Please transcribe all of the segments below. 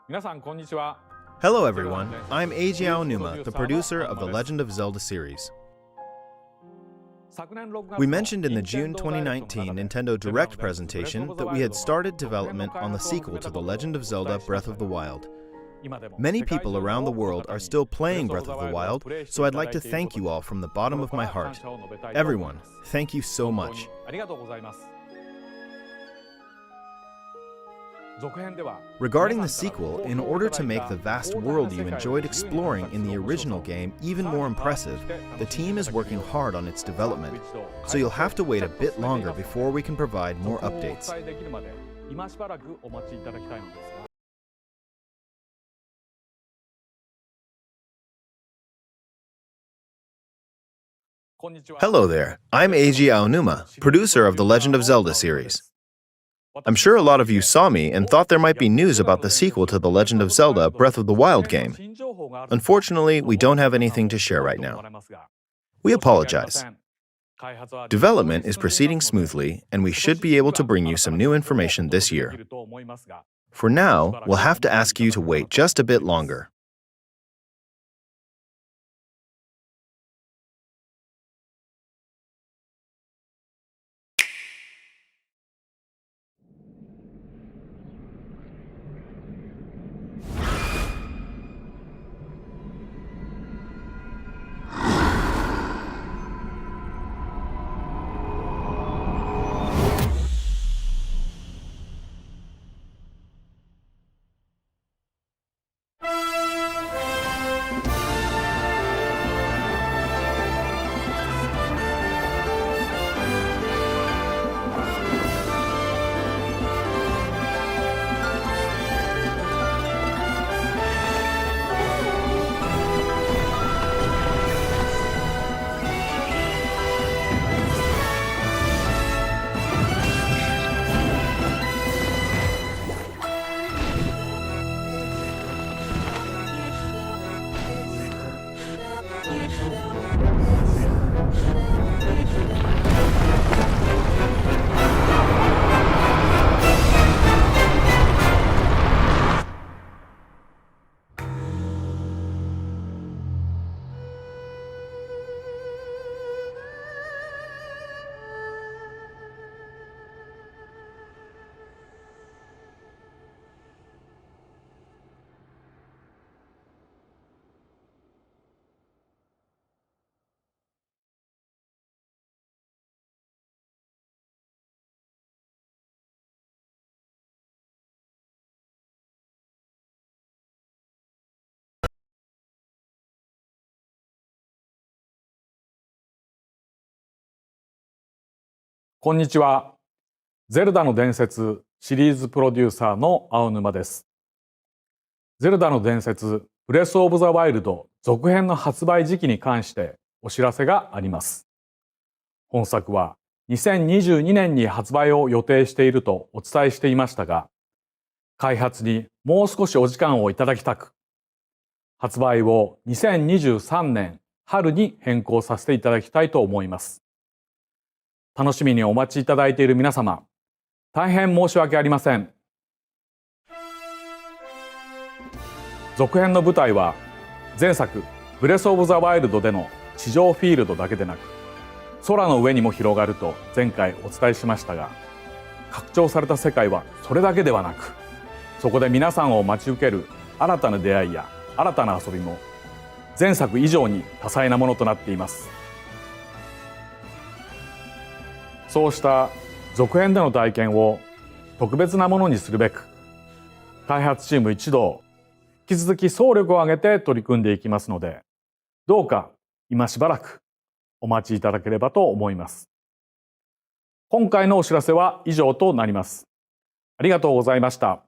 Hello everyone, I'm Eiji Aonuma, the producer of the Legend of Zelda series. We mentioned in the June 2019 Nintendo Direct presentation that we had started development on the sequel to The Legend of Zelda Breath of the Wild. Many people around the world are still playing Breath of the Wild, so I'd like to thank you all from the bottom of my heart. Everyone, thank you so much. Regarding the sequel, in order to make the vast world you enjoyed exploring in the original game even more impressive, the team is working hard on its development, so you'll have to wait a bit longer before we can provide more updates. Hello there, I'm Eiji Aonuma, producer of the Legend of Zelda series. I'm sure a lot of you saw me and thought there might be news about the sequel to The Legend of Zelda Breath of the Wild game. Unfortunately, we don't have anything to share right now. We apologize. Development is proceeding smoothly, and we should be able to bring you some new information this year. For now, we'll have to ask you to wait just a bit longer.こんにちは。ゼルダの伝説シリーズプロデューサーの青沼です。ゼルダの伝説ブレスオブザワイルド続編の発売時期に関してお知らせがあります。本作は2022年に発売を予定しているとお伝えしていましたが、開発にもう少しお時間をいただきたく、発売を2023年春に変更させていただきたいと思います。楽しみにお待ちいただいている皆様、大変申し訳ありません。続編の舞台は前作ブレスオブザワイルドでの地上フィールドだけでなく、空の上にも広がると前回お伝えしましたが、拡張された世界はそれだけではなく、そこで皆さんを待ち受ける新たな出会いや新たな遊びも前作以上に多彩なものとなっています。そうした続編での体験を特別なものにするべく、開発チーム一同引き続き総力を挙げて取り組んでいきますので、どうか今しばらくお待ちいただければと思います。今回のお知らせは以上となります。ありがとうございました。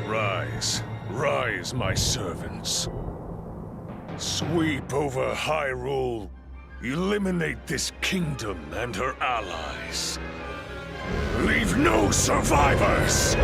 Rise, rise, my servants. Sweep over Hyrule. Eliminate this kingdom and her allies. Leave no survivors!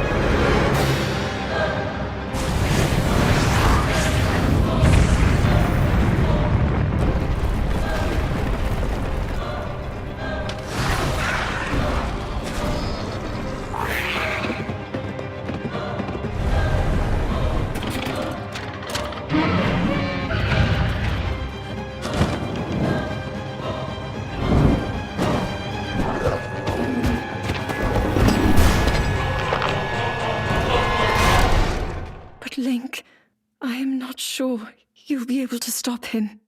Link, I am not sure you'll be able to stop him.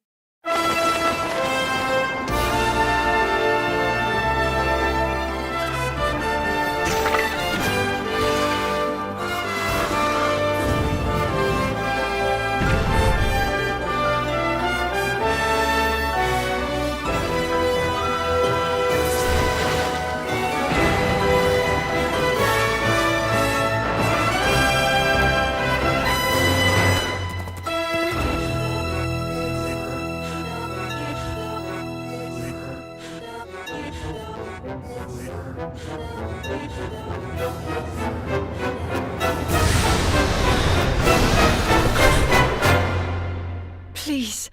Please,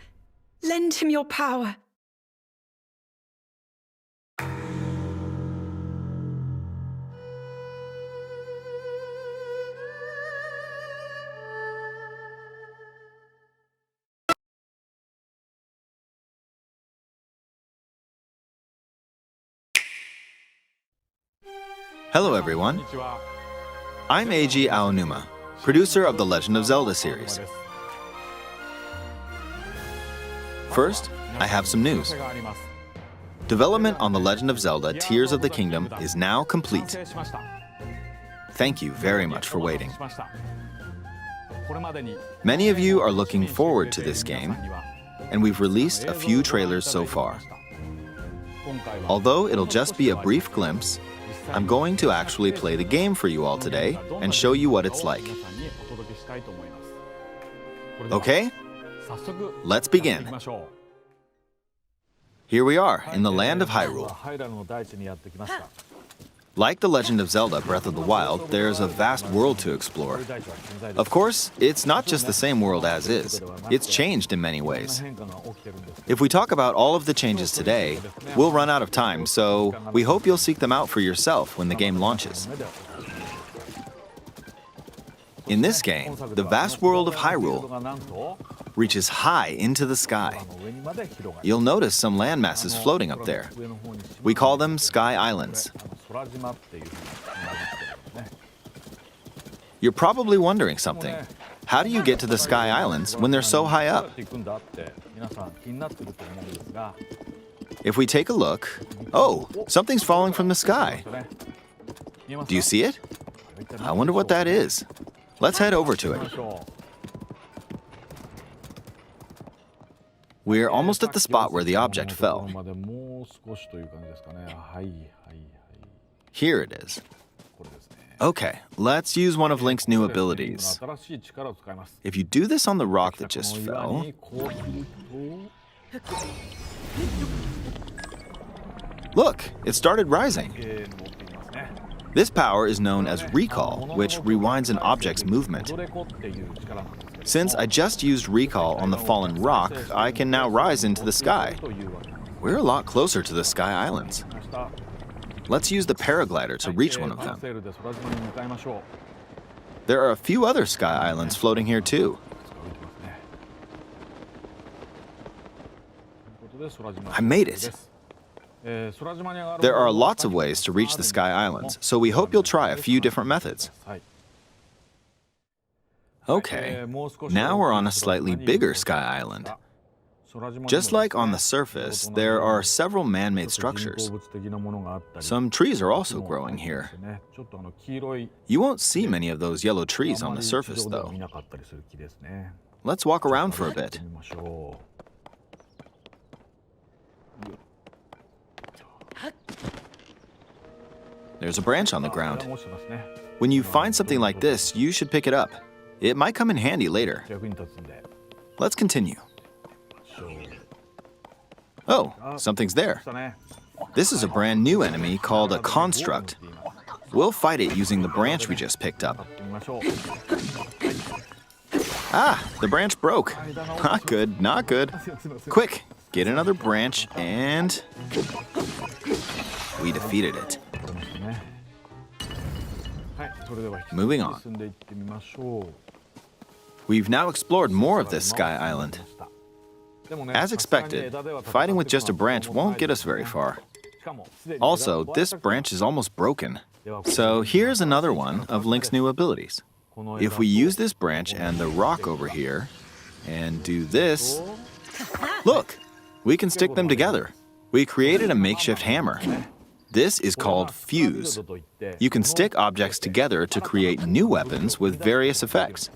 lend him your power. Hello, everyone. I'm Eiji Aonuma, producer of the Legend of Zelda series. First, I have some news. Development on The Legend of Zelda Tears of the Kingdom is now complete. Thank you very much for waiting. Many of you are looking forward to this game, and we've released a few trailers so far. Although it'll just be a brief glimpse, I'm going to actually play the game for you all today and show you what it's like. Okay? Let's begin. Here we are in the land of Hyrule. Like The Legend of Zelda Breath of the Wild, there's a vast world to explore. Of course, it's not just the same world as is. It's changed in many ways. If we talk about all of the changes today, we'll run out of time, so we hope you'll seek them out for yourself when the game launches. In this game, the vast world of Hyrule reaches high into the sky. You'll notice some land masses floating up there. We call them Sky Islands. You're probably wondering something. How do you get to the Sky Islands when they're so high up? If we take a look, oh, something's falling from the sky. Do you see it? I wonder what that is. Let's head over to it. We're almost at the spot where the object fell. Here it is. Okay, let's use one of Link's new abilities. If you do this on the rock that just fell... Look, it started rising. This power is known as recall, which rewinds an object's movement. Since I just used recall on the fallen rock, I can now rise into the sky. We're a lot closer to the Sky Islands. Let's use the paraglider to reach one of them. There are a few other Sky Islands floating here too. I made it. There are lots of ways to reach the Sky Islands, so we hope you'll try a few different methods. Okay, now we're on a slightly bigger Sky Island. Just like on the surface, there are several man-made structures. Some trees are also growing here. You won't see many of those yellow trees on the surface, though. Let's walk around for a bit. There's a branch on the ground. When you find something like this, you should pick it up. It might come in handy later. Let's continue. Oh, something's there. This is a brand new enemy called a construct. We'll fight it using the branch we just picked up. Ah, the branch broke. Not good, not good. Quick, get another branch and... we defeated it. Moving on. We've now explored more of this Sky Island. As expected, fighting with just a branch won't get us very far. Also, this branch is almost broken. So here's another one of Link's new abilities. If we use this branch and the rock over here, and do this, look, we can stick them together. We created a makeshift hammer. This is called fuse. You can stick objects together to create new weapons with various effects.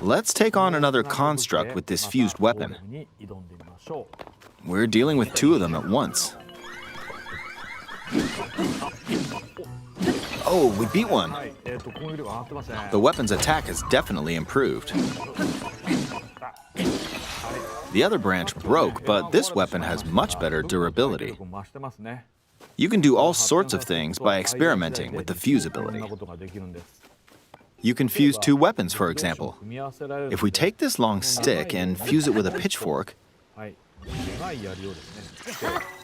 Let's take on another construct with this fused weapon. We're dealing with two of them at once. Oh, we beat one. The weapon's attack has definitely improved. The other branch broke, but this weapon has much better durability. You can do all sorts of things by experimenting with the fuse ability. You can fuse two weapons, for example. If we take this long stick and fuse it with a pitchfork,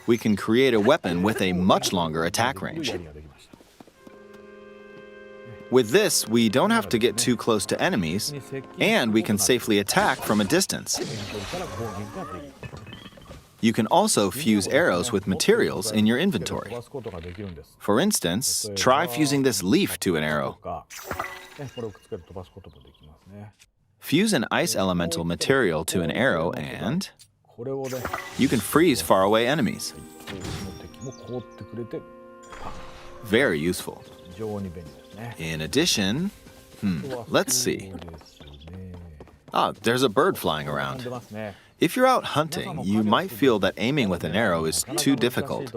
we can create a weapon with a much longer attack range. With this, we don't have to get too close to enemies, and we can safely attack from a distance. You can also fuse arrows with materials in your inventory. For instance, try fusing this leaf to an arrow. Fuse an ice elemental material to an arrow and you can freeze faraway enemies. Very useful. In addition, let's see. Ah, there's a bird flying around. If you're out hunting, you might feel that aiming with an arrow is too difficult.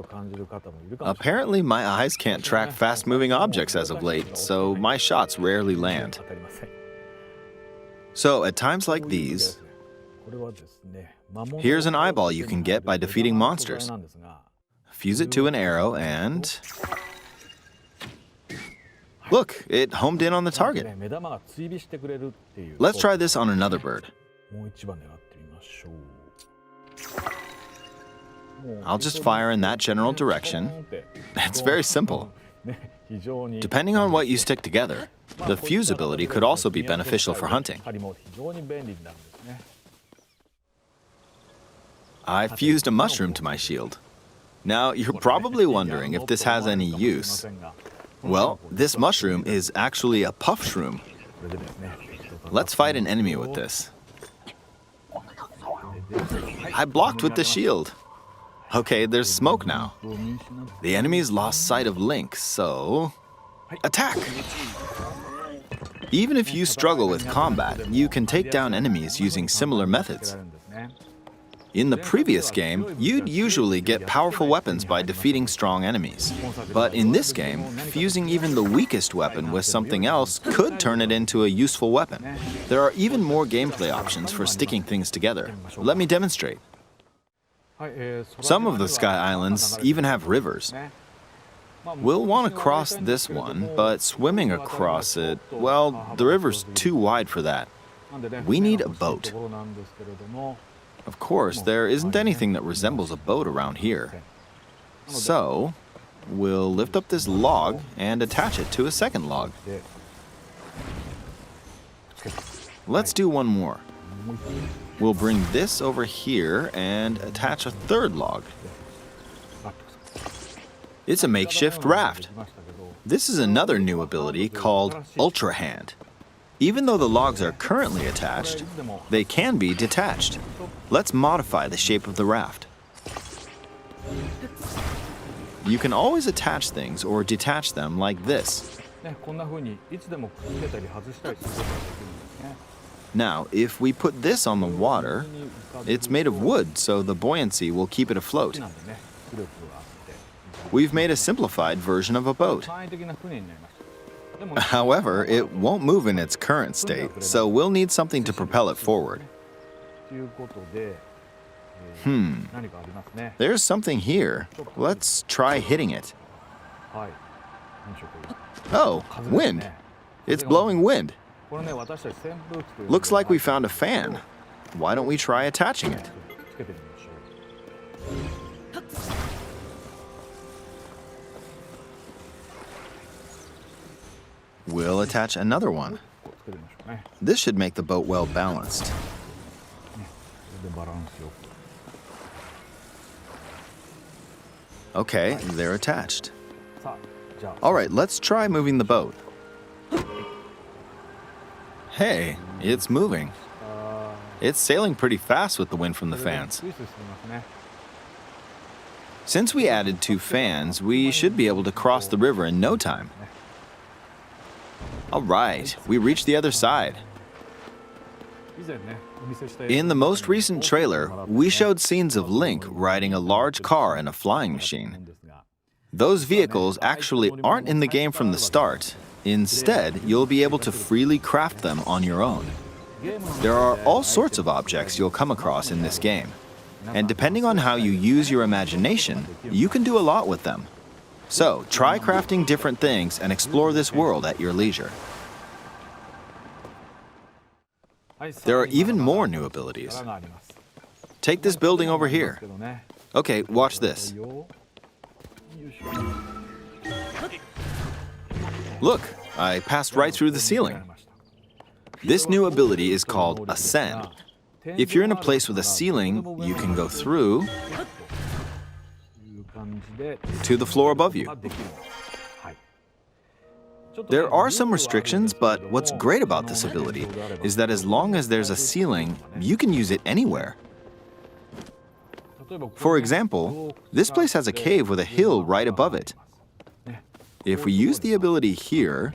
Apparently, my eyes can't track fast-moving objects as of late, so my shots rarely land. So, at times like these, here's an eyeball you can get by defeating monsters. Fuse it to an arrow and... look, it homed in on the target. Let's try this on another bird. I'll just fire in that general direction. It's very simple. Depending on what you stick together, the fuse ability could also be beneficial for hunting. I fused a mushroom to my shield. Now, you're probably wondering if this has any use. Well, this mushroom is actually a puff shroom. Let's fight an enemy with this. I blocked with the shield. Okay, there's smoke now. The enemies lost sight of Link, so... attack! Even if you struggle with combat, you can take down enemies using similar methods. In the previous game, you'd usually get powerful weapons by defeating strong enemies. But in this game, fusing even the weakest weapon with something else could turn it into a useful weapon. There are even more gameplay options for sticking things together. Let me demonstrate. Some of the Sky Islands even have rivers. We'll want to cross this one, but swimming across it, well, the river's too wide for that. We need a boat. Of course, there isn't anything that resembles a boat around here. So, we'll lift up this log and attach it to a second log. Let's do one more. We'll bring this over here and attach a third log. It's a makeshift raft. This is another new ability called Ultra Hand. Even though the logs are currently attached, they can be detached. Let's modify the shape of the raft. You can always attach things or detach them like this. Now, if we put this on the water, it's made of wood, so the buoyancy will keep it afloat. We've made a simplified version of a boat. However, it won't move in its current state, so we'll need something to propel it forward. There's something here. Let's try hitting it. Oh, wind. It's blowing wind. Looks like we found a fan. Why don't we try attaching it? We'll attach another one. This should make the boat well balanced. Okay, they're attached. All right, let's try moving the boat. Hey, it's moving. It's sailing pretty fast with the wind from the fans. Since we added 2 fans, we should be able to cross the river in no time. All right, we reached the other side. In the most recent trailer, we showed scenes of Link riding a large car and a flying machine. Those vehicles actually aren't in the game from the start. Instead, you'll be able to freely craft them on your own. There are all sorts of objects you'll come across in this game. And depending on how you use your imagination, you can do a lot with them. So, try crafting different things and explore this world at your leisure. There are even more new abilities. Take this building over here. Okay, watch this. Look, I passed right through the ceiling. This new ability is called Ascend. If you're in a place with a ceiling, you can go through to the floor above you. There are some restrictions, but what's great about this ability is that as long as there's a ceiling, you can use it anywhere. For example, this place has a cave with a hill right above it. If we use the ability here,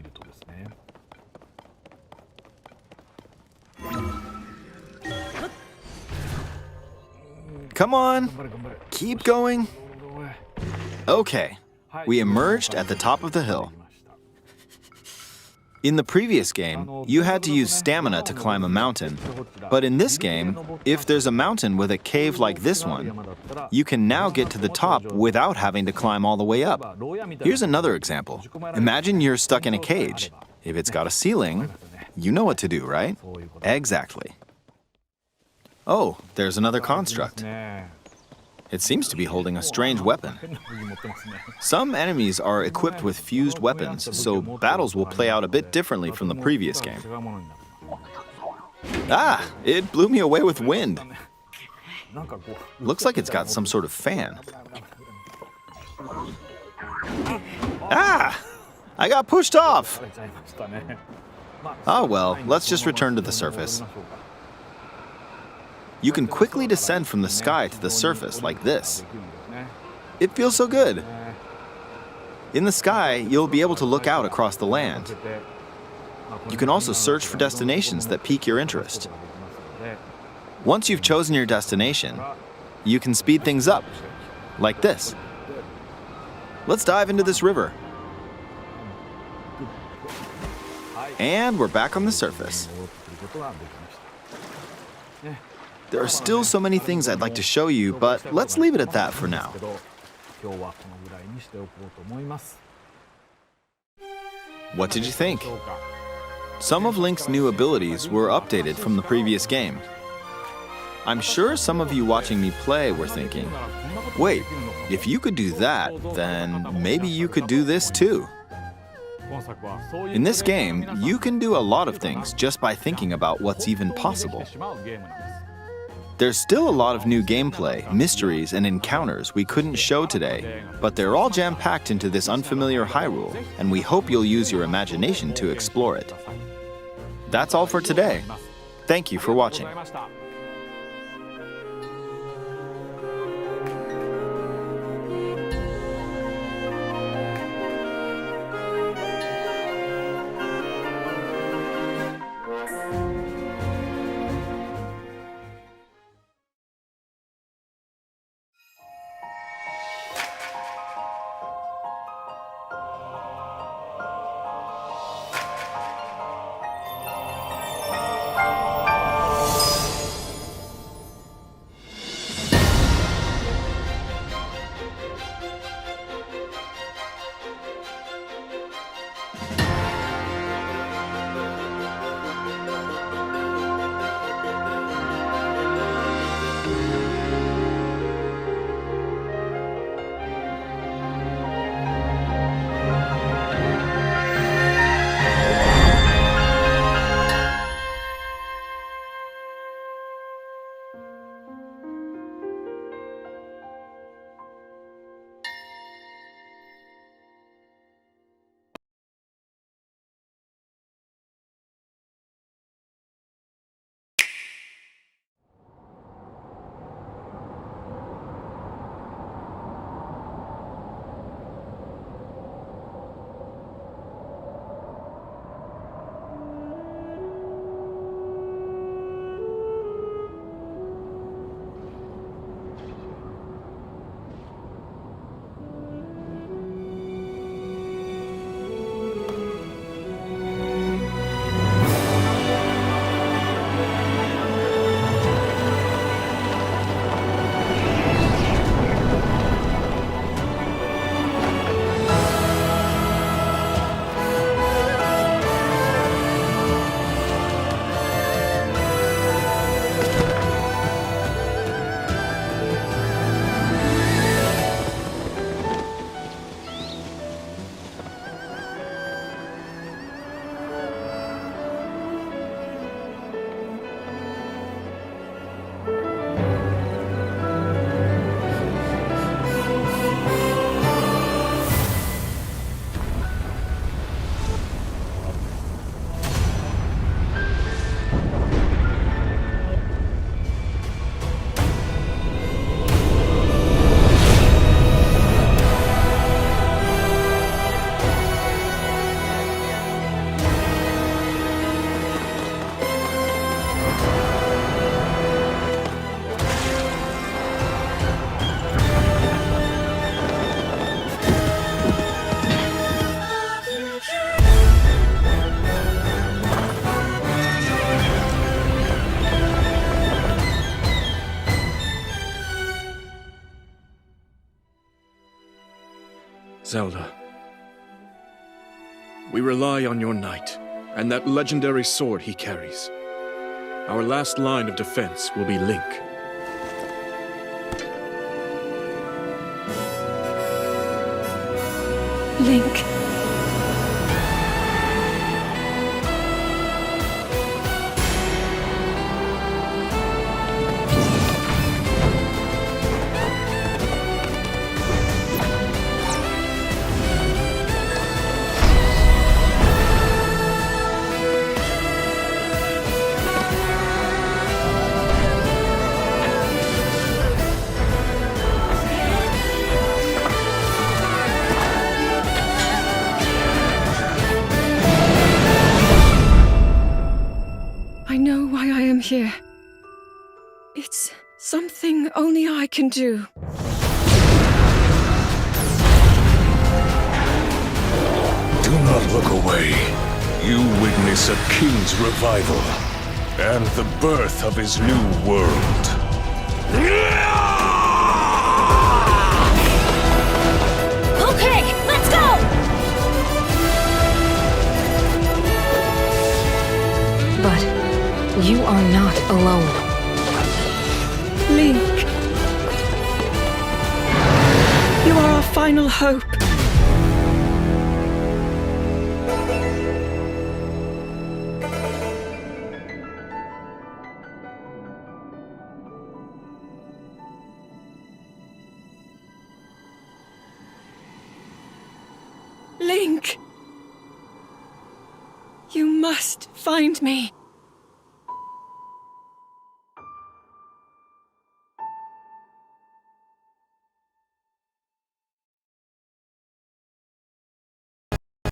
come on, keep going. Okay, we emerged at the top of the hill. In the previous game, you had to use stamina to climb a mountain. But in this game, if there's a mountain with a cave like this one, you can now get to the top without having to climb all the way up. Here's another example. Imagine you're stuck in a cage. If it's got a ceiling, you know what to do, right? Exactly. Oh, there's another construct. It seems to be holding a strange weapon. Some enemies are equipped with fused weapons, so battles will play out a bit differently from the previous game. Ah, it blew me away with wind. Looks like it's got some sort of fan. Ah, I got pushed off. Oh well, let's just return to the surface. You can quickly descend from the sky to the surface like this. It feels so good. In the sky, you'll be able to look out across the land. You can also search for destinations that pique your interest. Once you've chosen your destination, you can speed things up, like this. Let's dive into this river. And we're back on the surface. There are still so many things I'd like to show you, but let's leave it at that for now. What did you think? Some of Link's new abilities were updated from the previous game. I'm sure some of you watching me play were thinking, wait, if you could do that, then maybe you could do this too. In this game, you can do a lot of things just by thinking about what's even possible. There's still a lot of new gameplay, mysteries, and encounters we couldn't show today, but they're all jam-packed into this unfamiliar Hyrule, and we hope you'll use your imagination to explore it. That's all for today. Thank you for watching. Zelda, we rely on your knight, and that legendary sword he carries. Our last line of defense will be Link. Link. here. It's something only I can do. Do not look away. You witness a king's revival and the birth of his new world. Okay, let's go! But you are not alone. Link. You are our final hope. Link! You must find me.